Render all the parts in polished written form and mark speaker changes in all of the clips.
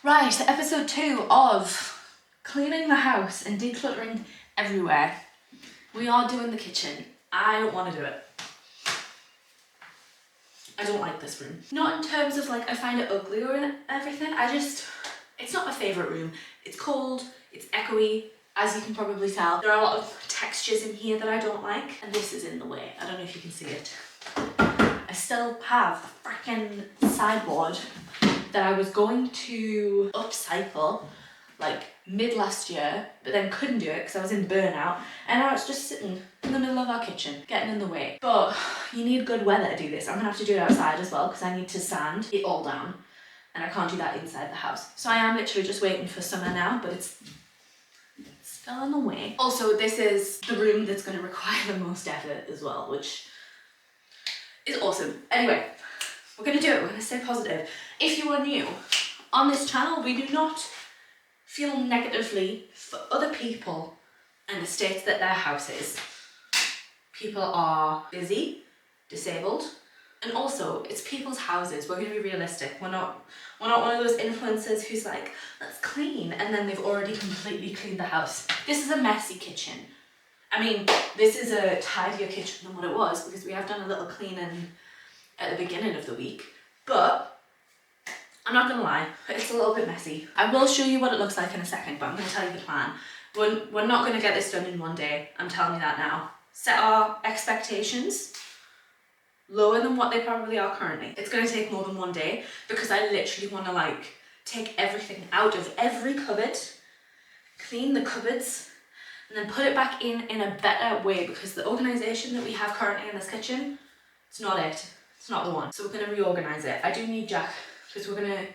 Speaker 1: Right, episode 2 of cleaning the house and decluttering everywhere. We are doing the kitchen. I don't want to do it. I don't like this room. Not in terms of like I find it ugly or everything. It's not my favourite room. It's cold, it's echoey, as you can probably tell. There are a lot of textures in here that I don't like, and this is in the way. I don't know if you can see it. I still have a freaking sideboard that I was going to upcycle like mid last year, but then couldn't do it because I was in burnout, and now it's just sitting in the middle of our kitchen, getting in the way. But you need good weather to do this. I'm gonna have to do it outside as well because I need to sand it all down, and I can't do that inside the house. So I am literally just waiting for summer now, but it's still in the way. Also, this is the room that's going to require the most effort as well, which is awesome. Anyway, we're going to do it. We're going to stay positive. If you are new on this channel, we do not feel negatively for other people and the state that their house is. People are busy, disabled, and also it's people's houses. We're going to be realistic. We're not one of those influencers who's like, let's clean, and then they've already completely cleaned the house. This is a messy kitchen. I mean, this is a tidier kitchen than what it was because we have done a little cleaning at the beginning of the week, but I'm not gonna lie, it's a little bit messy. I will show you what it looks like in a second, but I'm gonna tell you the plan. We're not gonna get this done in one day, I'm telling you that now. Set our expectations lower than what they probably are currently. It's gonna take more than one day because I literally wanna like take everything out of every cupboard, clean the cupboards, and then put it back in a better way because the organization that we have currently in this kitchen, it's not it. It's not the one. So we're gonna reorganize it. I do need Jack because we're gonna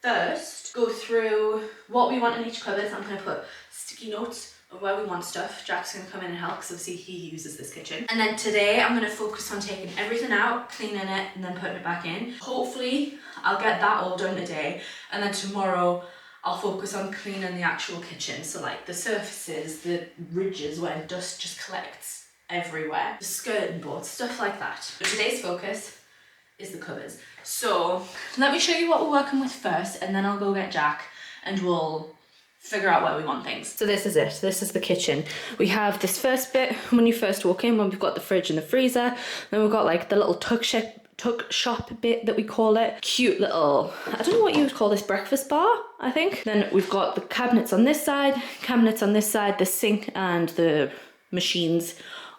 Speaker 1: first go through what we want in each cupboard. I'm gonna put sticky notes of where we want stuff. Jack's gonna come in and help because obviously he uses this kitchen. And then today I'm gonna focus on taking everything out, cleaning it, and then putting it back in. Hopefully I'll get that all done today, and then tomorrow I'll focus on cleaning the actual kitchen. So like the surfaces, the ridges where dust just collects everywhere, the skirting boards, stuff like that. But today's focus is the cupboards. So let me show you what we're working with first, and then I'll go get Jack and we'll figure out where we want things. So this is it. This is the kitchen. We have this first bit when you first walk in, when we've got the fridge and the freezer. Then we've got like the little tuck shop bit that we call it. Cute little, I don't know what you would call this, breakfast bar, I think. Then we've got the cabinets on this side, the sink and the machines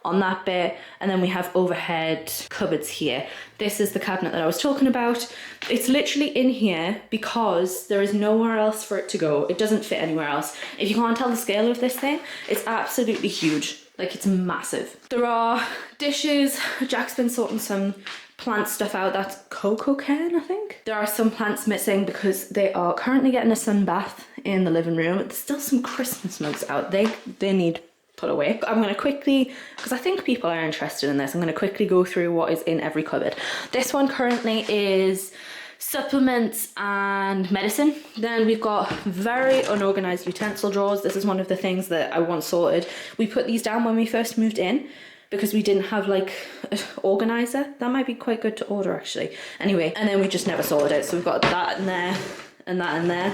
Speaker 1: on that bit, and then we have overhead cupboards here. This is the cabinet that I was talking about. It's literally in here because there is nowhere else for it to go. It doesn't fit anywhere else. If you can't tell the scale of this thing, it's absolutely huge. Like, it's massive. There are dishes. Jack's been sorting some plant stuff out. That's cocoa can, I think. There are some plants missing because they are currently getting a sun bath in the living room. There's still some Christmas mugs out. They need put away. I'm going to quickly, because I think people are interested in this, I'm going to quickly go through what is in every cupboard. This one currently is supplements and medicine. Then we've got very unorganized utensil drawers. This is one of the things that I want sorted. We put these down when we first moved in because we didn't have like an organizer. That might be quite good to order actually. Anyway, and then we just never sorted it. So we've got that in there and that in there.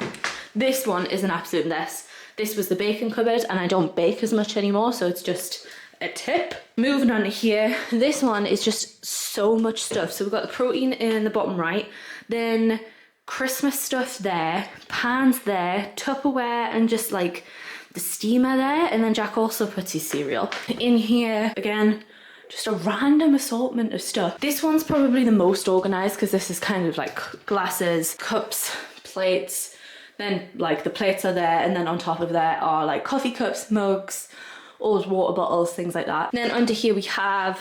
Speaker 1: This one is an absolute mess. This was the bacon cupboard, and I don't bake as much anymore, so it's just a tip. Moving on to here, this one is just so much stuff. So we've got the protein in the bottom right, then Christmas stuff there, pans there, Tupperware, and just like the steamer there, and then Jack also puts his cereal. In here, again, just a random assortment of stuff. This one's probably the most organized because this is kind of like glasses, cups, plates. Then like the plates are there, and then on top of that are like coffee cups, mugs, old water bottles, things like that. And then under here we have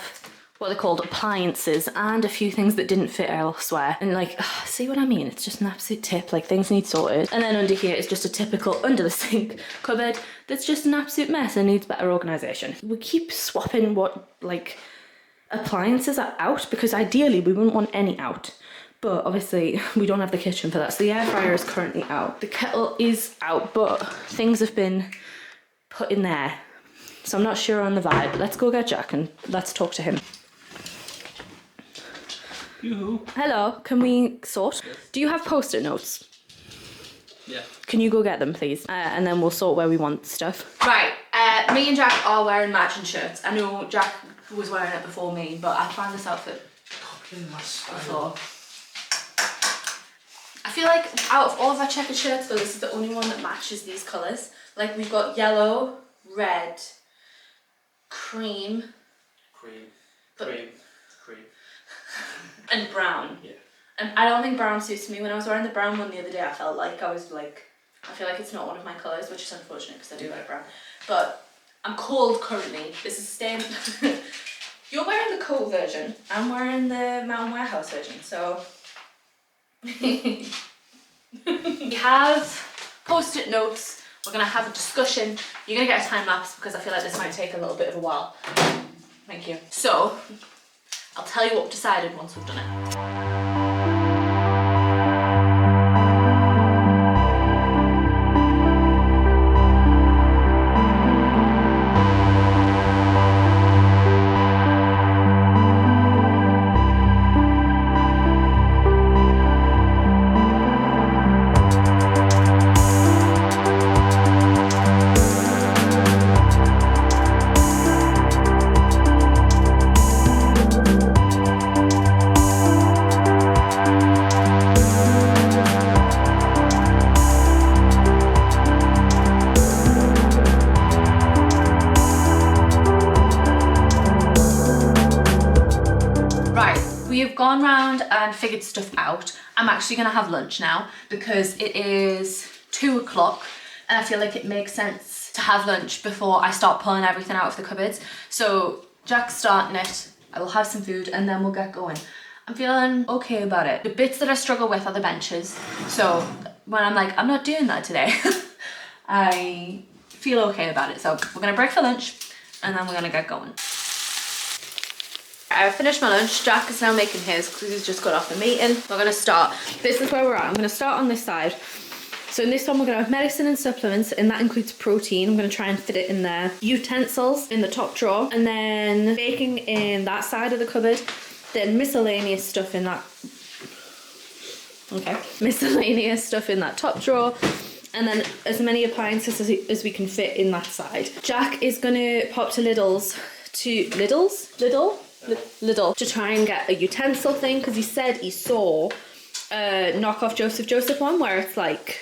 Speaker 1: what they're called appliances and a few things that didn't fit elsewhere. And like, see what I mean? It's just an absolute tip, like things need sorted. And then under here is just a typical under the sink cupboard that's just an absolute mess and needs better organization. We keep swapping what like appliances are out because ideally we wouldn't want any out. But obviously we don't have the kitchen for that. So the air fryer is currently out. The kettle is out, but things have been put in there. So I'm not sure on the vibe. Let's go get Jack and let's talk to him.
Speaker 2: Yoo-hoo.
Speaker 1: Hello, can we sort?
Speaker 2: Yes.
Speaker 1: Do you have post-it notes?
Speaker 2: Yeah.
Speaker 1: Can you go get them, please? And then we'll sort where we want stuff. Right, me and Jack are wearing matching shirts. I know Jack was wearing it before me, but I planned this outfit before. I feel like out of all of our checkered shirts though, this is the only one that matches these colours. Like we've got yellow, red, cream, and brown. Yeah. And I don't think brown suits me. When I was wearing the brown one the other day, I felt like I feel like it's not one of my colours, which is unfortunate because I do like brown. But I'm cold currently. This is staying. You're wearing the cold version. I'm wearing the Mountain Warehouse version. So we have post-it notes. We're gonna have a discussion. You're gonna get a time lapse because I feel like this might take a little bit of a while. Thank you. So I'll tell you what we've decided once we've done it. Gone round and figured stuff out. I'm actually gonna have lunch now because it is 2 o'clock and I feel like it makes sense to have lunch before I start pulling everything out of the cupboards. So Jack's starting it, I will have some food and then we'll get going. I'm feeling okay about it. The bits that I struggle with are the benches. So when I'm like, I'm not doing that today, I feel okay about it. So we're gonna break for lunch and then we're gonna get going. I finished my lunch. Jack is now making his because he's just got off the meeting. We're going to start. This is where we're at. I'm going to start on this side. So in this one we're going to have medicine and supplements and that includes protein. I'm going to try and fit it in there. Utensils in the top drawer and then baking in that side of the cupboard. Then miscellaneous stuff in that... Okay. Miscellaneous stuff in that top drawer. And then as many appliances as we can fit in that side. Jack is going to pop to Lidl to try and get a utensil thing because he said he saw a knockoff Joseph one where it's like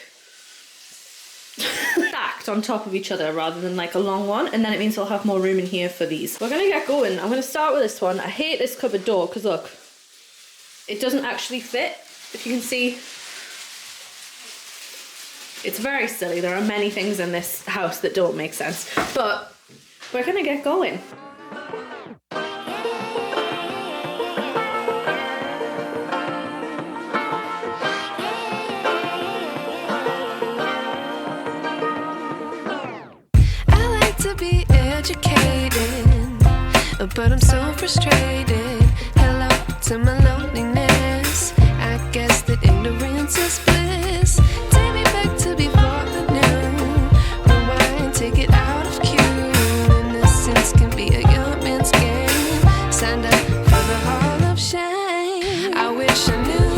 Speaker 1: stacked on top of each other rather than like a long one, and then it means we'll have more room in here for these. We're gonna get going. I'm gonna start with this one. I hate this cupboard door because look, it doesn't actually fit. If you can see, it's very silly. There are many things in this house that don't make sense, but we're gonna get going.
Speaker 3: But I'm so frustrated. Hello to my loneliness. I guess that ignorance is bliss. Take me back to before I knew. Rewind, take it out of cue. Innocence can be a young man's game. Signed up for the hall of shame. I wish I knew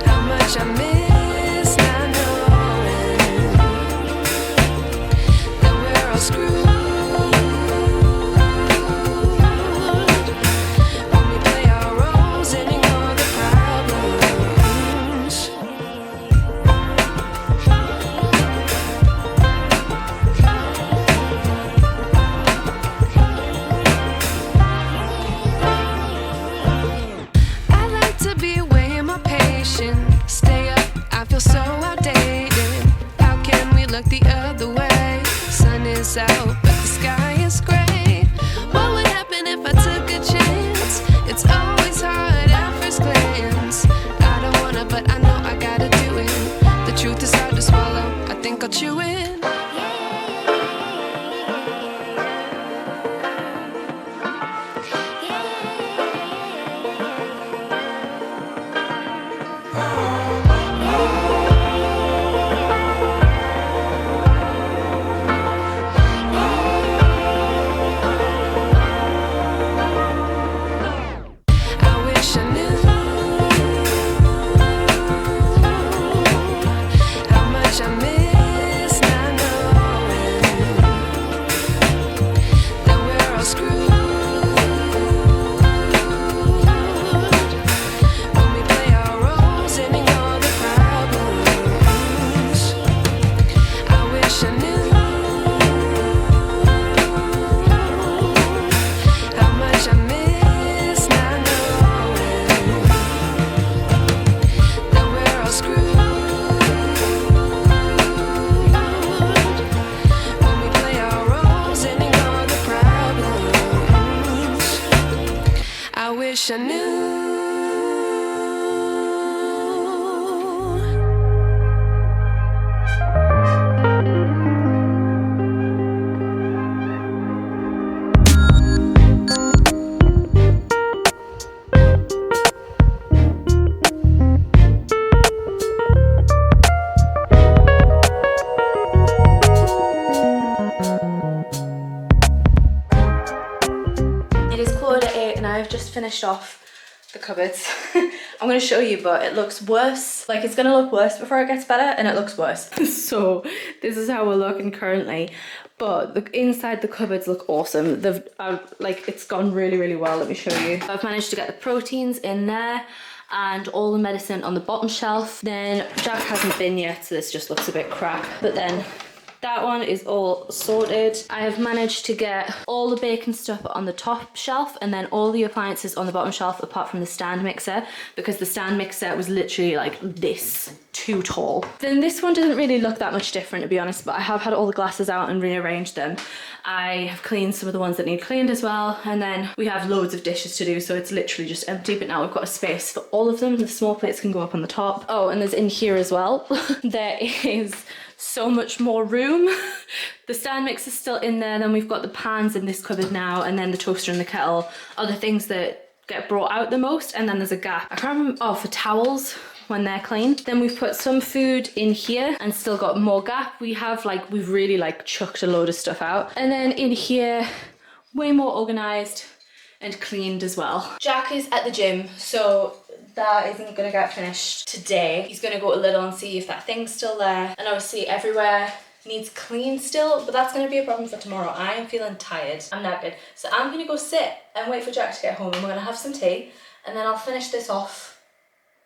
Speaker 3: how much I miss not knowing. Screw
Speaker 1: finished off the cupboards. I'm going to show you, but it looks worse. Like, it's going to look worse before it gets better, and it looks worse. So this is how we're looking currently, but the inside the cupboards look awesome. They've like, it's gone really, really well. Let me show you. I've managed to get the proteins in there and all the medicine on the bottom shelf. Then Jack hasn't been yet, so this just looks a bit crap, but then that one is all sorted. I have managed to get all the bacon stuff on the top shelf and then all the appliances on the bottom shelf apart from the stand mixer, because the stand mixer was literally like this too tall. Then this one doesn't really look that much different, to be honest, but I have had all the glasses out and rearranged them. I have cleaned some of the ones that need cleaned as well, and then we have loads of dishes to do, so it's literally just empty, but now we've got a space for all of them. The small plates can go up on the top. Oh, and there's in here as well. There is so much more room. The stand mix is still in there, then we've got the pans in this cupboard now, and then the toaster and the kettle are the things that get brought out the most, and then there's a gap. I can't remember, oh, for towels when they're cleaned. Then we've put some food in here and still got more gap. We've really like chucked a load of stuff out. And then in here, way more organized and cleaned as well. Jack is at the gym, so that isn't gonna get finished today. He's gonna go a little and see if that thing's still there. And obviously everywhere needs clean still, but that's gonna be a problem for tomorrow. I am feeling tired, I'm knackered. So I'm gonna go sit and wait for Jack to get home, and we're gonna have some tea, and then I'll finish this off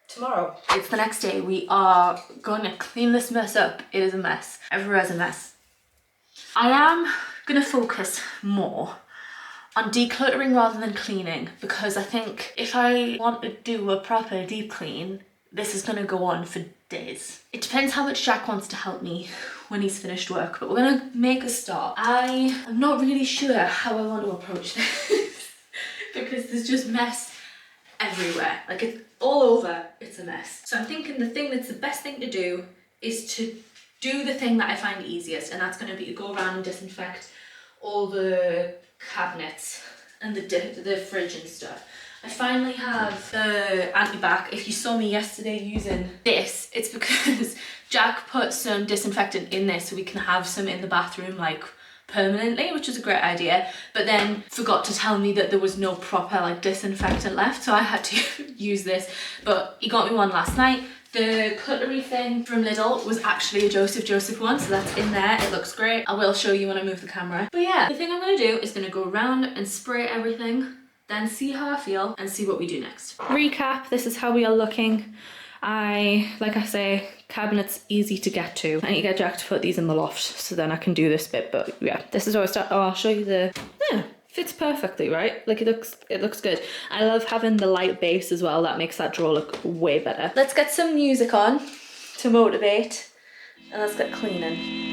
Speaker 1: tomorrow. It's the next day. We are gonna clean this mess up. It is a mess. Everywhere's a mess. I am gonna focus more on decluttering rather than cleaning, because I think if I want to do a proper deep clean, this is gonna go on for days. It depends how much Jack wants to help me when he's finished work, but we're gonna make a start. I am not really sure how I want to approach this because there's just mess everywhere. Like, it's all over, it's a mess. So I'm thinking the thing that's the best thing to do is to do the thing that I find easiest, and that's gonna be to go around and disinfect all the cabinets and the fridge and stuff. I finally have the antibac. If you saw me yesterday using this, it's because Jack put some disinfectant in this so we can have some in the bathroom like permanently, which is a great idea, but then forgot to tell me that there was no proper like disinfectant left, so I had to use this. But he got me one last night. The cutlery thing from Lidl was actually a Joseph one, so that's in there. It looks great. I will show you when I move the camera. But yeah, the thing I'm gonna do is gonna go around and spray everything, then see how I feel and see what we do next. Recap, this is how we are looking. Like I say, cabinets easy to get to. I need to get Jack to put these in the loft so then I can do this bit, but yeah, this is where I start. Oh, I'll show you yeah, fits perfectly, right? Like, it looks good. I love having the light base as well. That makes that drawer look way better. Let's get some music on to motivate, and let's get cleaning.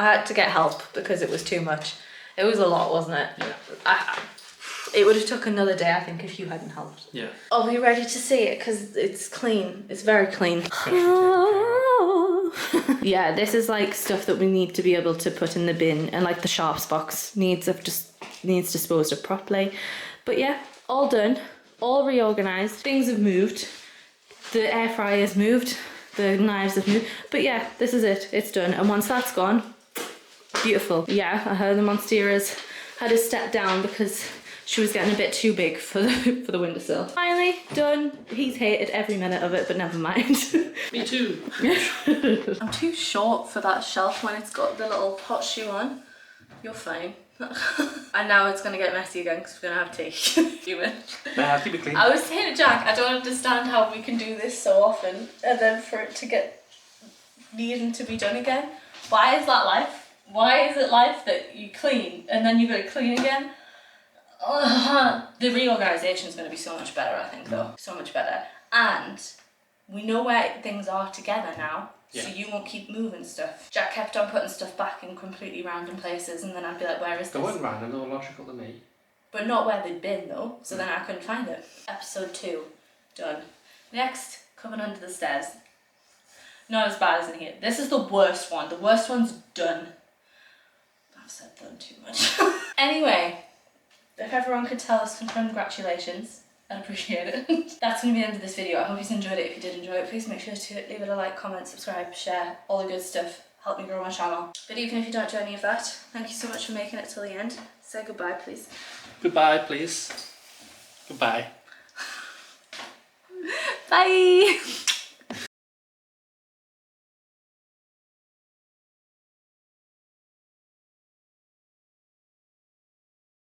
Speaker 1: I had to get help because it was too much. It was a lot, wasn't it?
Speaker 2: Yeah.
Speaker 1: It would have took another day, I think, if you hadn't helped.
Speaker 2: Yeah.
Speaker 1: Are we ready to see it? Because it's clean. It's very clean. Yeah, this is like stuff that we need to be able to put in the bin, and like the sharps box needs disposed of properly. But yeah, all done, all reorganised. Things have moved. The air fryer's moved. The knives have moved. But yeah, this is it. It's done. And once that's gone, beautiful. Yeah, I heard the Monsteras had to step down because she was getting a bit too big for the windowsill. Finally done. He's hated every minute of it, but never mind.
Speaker 2: Me too.
Speaker 1: I'm too short for that shelf when it's got the little hot shoe on. You're fine. And now it's gonna get messy again because we're gonna have tea. Human.
Speaker 2: Nah, keep it clean.
Speaker 1: I was saying to Jack, I don't understand how we can do this so often and then for it to get needing to be done again. Why is that life? Why is it life that you clean and then you gotta clean again? The reorganisation is going to be so much better, I think, though. So much better. And we know where things are together now, so you won't keep moving stuff. Jack kept on putting stuff back in completely random places, and then I'd be like, where is this?
Speaker 2: They weren't random, they were logical to me.
Speaker 1: But not where they'd been, though, so then I couldn't find it. Episode 2, done. Next, coming under the stairs. Not as bad as in here. This is the worst one. The worst one's done. I've said done too much. Anyway. If everyone could tell us congratulations, I'd appreciate it. That's going to be the end of this video. I hope you enjoyed it. If you did enjoy it, please make sure to leave it a like, comment, subscribe, share, all the good stuff. Help me grow my channel. But even if you don't do any of that, thank you so much for making it till the end. Say goodbye, please.
Speaker 2: Goodbye, please. Goodbye.
Speaker 1: Bye!